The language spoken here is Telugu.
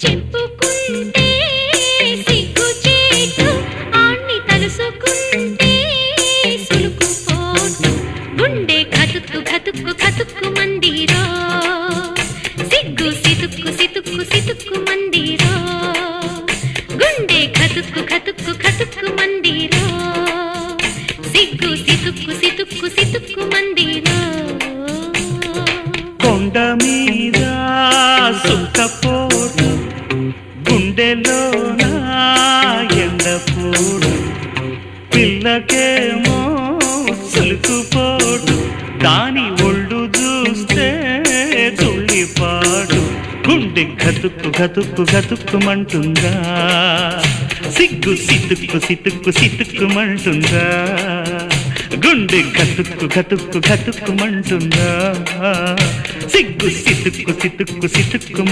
చెప్పుకుంటే సిగ్గుచేటు ఆణ్ణి తలుసుకుంటే సులుకుపోటు గుండె ఖతుక్కు ఖతుక్కు ఖతుక్కు మందిరో సిగ్గు సితుక్కు సితుక్కు సితుక్కు మందిరో గుండె ఖతుక్కు ఖతుక్కు ఖతుక్కు మందిరో సిగ్గు సితుక్కు సితుక్కు సితుక్కు మందిరో కొండ మీద సుఖపోటు గుండెలోన ఎండపోడు పిల్లకేమో సులుకుపోటు దాని ఒళ్ళు చూస్తే తుళ్ళిపాటు గుండె గతుక్కు గతుక్కు గతుక్కుమంటుందా సిగ్గు సితుక్కు సితుక్కు సితుక్కుమంటుందా గుండె గతుక్కు గతుక్కు గతుక్కుమంటుందా సిగ్గు సితుక్కు సితుక్కు సితుక్కు